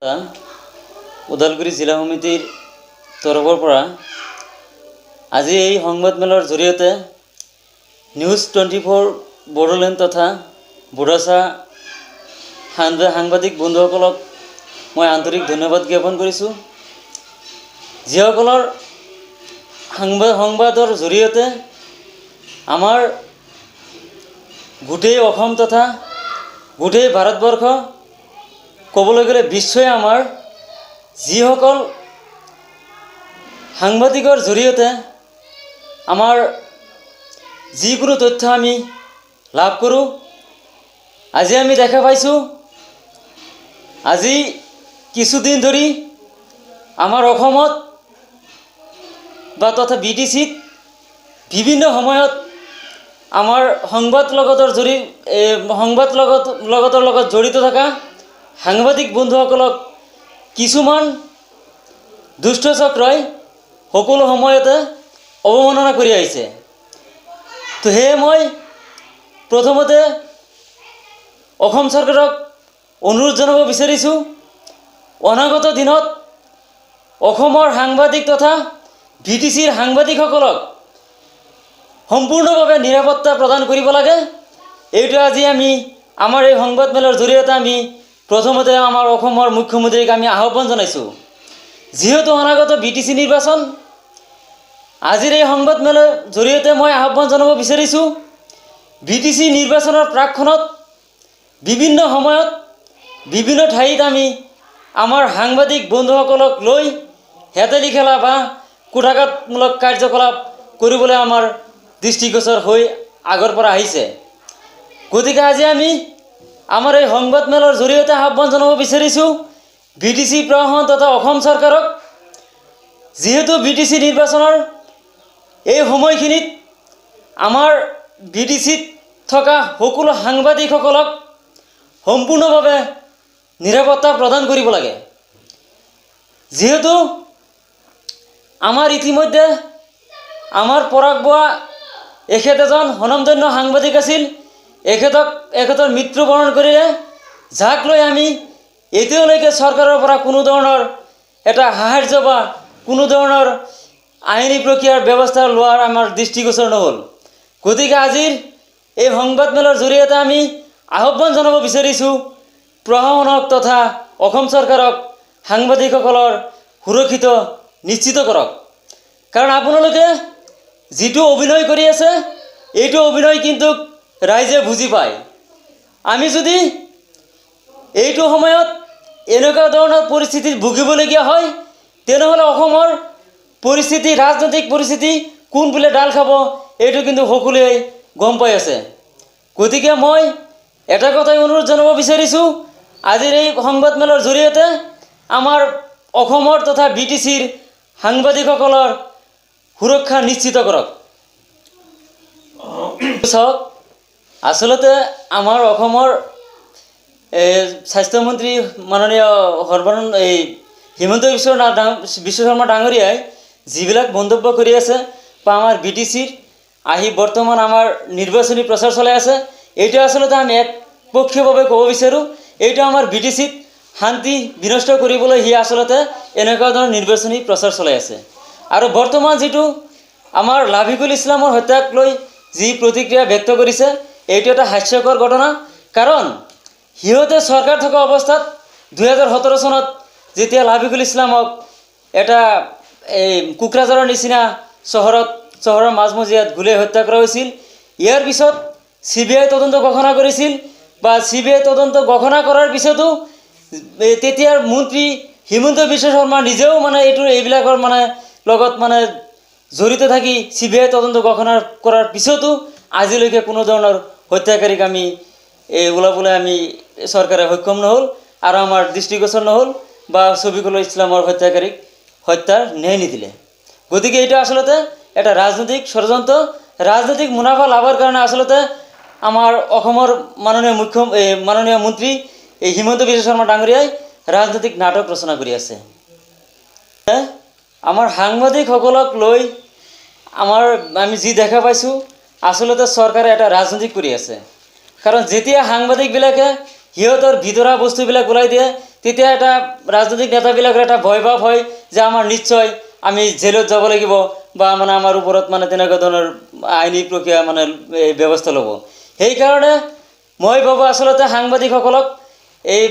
ওদালগুৰি জিলা সমিতিৰ তৰফৰ পৰা আজি এই সংবাদমেলৰ জৰিয়তে নিউজ 24 বড়োলেণ্ড তথা বুঢ়াচা সাংবাদিক বন্ধুসকলক মই আন্তৰিক ধন্যবাদ জ্ঞাপন কৰিছোঁ, যিসকলৰ সংবাদৰ জৰিয়তে আমাৰ গোটেই অসম তথা গোটেই ভাৰতবৰ্ষ ক'বলৈ গ'লে বিশ্বই আমাৰ যিসকল সাংবাদিকৰ জৰিয়তে আমাৰ যিকোনো তথ্য আমি লাভ কৰোঁ। আজি আমি দেখা পাইছোঁ, আজি কিছুদিন ধৰি আমাৰ অসমত বা তথা BTCত বিভিন্ন সময়ত আমাৰ সংবাদ লগতৰ লগত জড়িত থকা সাংবাদিক বন্ধুসকলক কিছুমান দুষ্ট চক্ৰই সকলো সময়তে অৱমাননা কৰি আহিছে। তো সেয়ে মই প্ৰথমতে অসম চৰকাৰক অনুৰোধ জনাব বিচাৰিছোঁ, অনাগত দিনত অসমৰ সাংবাদিক তথা BTCৰ সাংবাদিকসকলক সম্পূৰ্ণভাৱে নিৰাপত্তা প্ৰদান কৰিব লাগে। এইটো আজি আমি আমাৰ এই সংবাদমেলৰ জৰিয়তে আমি প্ৰথমতে আমাৰ অসমৰ মুখ্যমন্ত্ৰীক আমি আহ্বান জনাইছোঁ, যিহেতু অনাগত BTC নিৰ্বাচন। আজিৰ এই সংবাদমেলৰ জৰিয়তে মই আহ্বান জনাব বিচাৰিছোঁ, BTC নিৰ্বাচনৰ প্ৰাকক্ষণত বিভিন্ন সময়ত বিভিন্ন ঠাইত আমি আমাৰ সাংবাদিক বন্ধুসকলক লৈ হেতালি খেলা বা কুঠাঘাতমূলক কাৰ্যকলাপ কৰিবলৈ আমাৰ দৃষ্টিগোচৰ হৈ আগৰ পৰা আহিছে। গতিকে আজি আমি আমাৰ এই সংবাদমেলৰ জৰিয়তে আহ্বান জনাব বিচাৰিছোঁ BTC প্ৰশাসন তথা অসম চৰকাৰক, যিহেতু BTC নিৰ্বাচনৰ এই সময়খিনিত আমাৰ BTCত থকা সকলো সাংবাদিকসকলক সম্পূৰ্ণভাৱে নিৰাপত্তা প্ৰদান কৰিব লাগে। যিহেতু আমাৰ ইতিমধ্যে আমাৰ পৰাগ বৰা এখেত এজন স্বনামধন্য সাংবাদিক আছিল, এখেতৰ মৃত্যুবৰণ কৰিলে, যাক লৈ আমি এতিয়ালৈকে চৰকাৰৰ পৰা কোনো ধৰণৰ এটা সাহায্য বা কোনো ধৰণৰ আইনী প্ৰক্ৰিয়াৰ ব্যৱস্থা লোৱাৰ আমাৰ দৃষ্টিগোচৰ নহ'ল। গতিকে আজিৰ এই সংবাদমেলৰ জৰিয়তে আমি আহ্বান জনাব বিচাৰিছোঁ প্ৰশাসনক তথা অসম চৰকাৰক সাংবাদিকসকলৰ সুৰক্ষিত নিশ্চিত কৰক। কাৰণ আপোনালোকে যিটো অভিনয় কৰি আছে, এইটো অভিনয় কিন্তু ৰাইজে বুজি পায়। আমি যদি এইটো সময়ত এনেকুৱা ধৰণৰ পৰিস্থিতিত ভুগিবলগীয়া হয়, তেনেহ'লে অসমৰ পৰিস্থিতি, ৰাজনৈতিক পৰিস্থিতি কোনফালে ডাল খাব এইটো কিন্তু সকলোৱে গম পাই আছে। গতিকে মই এটা কথাই অনুৰোধ জনাব বিচাৰিছোঁ, আজিৰ এই সংবাদমেলৰ জৰিয়তে আমাৰ অসমৰ তথা BTCৰ সাংবাদিকসকলৰ সুৰক্ষা নিশ্চিত কৰক। চাওক, আচলতে আমাৰ অসমৰ স্বাস্থ্যমন্ত্ৰী মাননীয় হিমন্ত বিশ্ব শৰ্মা ডাঙৰীয়াই যিবিলাক মন্তব্য কৰি আছে বা আমাৰ BTCৰ আহি বৰ্তমান আমাৰ নিৰ্বাচনী প্ৰচাৰ চলাই আছে, এইটো আচলতে আমি একপক্ষীয়ভাৱে ক'ব বিচাৰোঁ, এইটো আমাৰ BTCত শান্তি বিনষ্ট কৰিবলৈ সি আচলতে এনেকুৱা ধৰণৰ নিৰ্বাচনী প্ৰচাৰ চলাই আছে। আৰু বৰ্তমান যিটো আমাৰ লাভিকুল ইছলামৰ হত্যাক লৈ যি প্ৰতিক্ৰিয়া ব্যক্ত কৰিছে, এইটো এটা হাস্যকৰ ঘটনা। কাৰণ সিহঁতে চৰকাৰ থকা অৱস্থাত 2017 চনত যেতিয়া লাভিকুল ইছলামক এটা কোকৰাঝাৰৰ নিচিনা চহৰৰ মাজমজিয়াত গুলীয়াই হত্যা কৰা হৈছিল, ইয়াৰ পিছত CBI তদন্ত ঘোষণা কৰিছিল বা CBI তদন্ত ঘোষণা কৰাৰ পিছতো তেতিয়াৰ মন্ত্ৰী হিমন্ত বিশ্ব শৰ্মা নিজেও এইবিলাকৰ লগত জড়িত থাকি CBI তদন্ত ঘোষণা কৰাৰ পিছতো আজিলৈকে কোনো ধৰণৰ হত্যাকাৰীক আমি ওলাবলৈ আমি চৰকাৰে সক্ষম নহ'ল আৰু আমাৰ দৃষ্টিগোচৰ নহ'ল বা ছবিকুল ইছলামৰ হত্যাৰ ন্যায় নিদিলে। গতিকে এইটো আচলতে এটা ৰাজনৈতিক ষড়যন্ত্ৰ, ৰাজনৈতিক মুনাফা লাভৰ কাৰণে আচলতে আমাৰ অসমৰ মাননীয় মন্ত্ৰী হিমন্ত বিশ্ব শৰ্মা ডাঙৰীয়াই ৰাজনৈতিক নাটক ৰচনা কৰি আছে। আমাৰ সাংবাদিকসকলক লৈ আমি যি দেখা পাইছোঁ, আচলতে চৰকাৰে এটা ৰাজনীতি কৰি আছে। কাৰণ যেতিয়া সাংবাদিকবিলাকে সিহঁতৰ ভিতৰা বস্তুবিলাক ওলাই দিয়ে, তেতিয়া এটা ৰাজনৈতিক নেতাবিলাকৰ এটা ভয় ভাৱ হয় যে আমাৰ নিশ্চয় আমি জেলত যাব লাগিব বা মানে আমাৰ ওপৰত মানে তেনেকুৱা ধৰণৰ আইনী প্ৰক্ৰিয়া মানে এই ব্যৱস্থা ল'ব। সেইকাৰণে মই ভাবোঁ আচলতে সাংবাদিকসকলক এই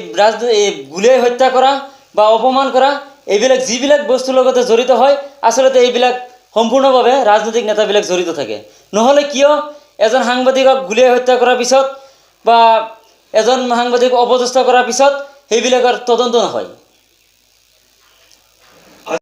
গুলীয়াই হত্যা কৰা বা অপমান কৰা এইবিলাক যিবিলাক বস্তুৰ লগতে জড়িত হয়, আচলতে এইবিলাক সম্পূৰ্ণভাৱে ৰাজনৈতিক নেতাবিলাক জড়িত থাকে। নহ'লে কিয় এজন সাংবাদিকক গুলীয়াই হত্যা কৰাৰ পিছত বা এজন সাংবাদিকক অপদস্থ কৰাৰ পিছত সেইবিলাকৰ তদন্ত নহয়।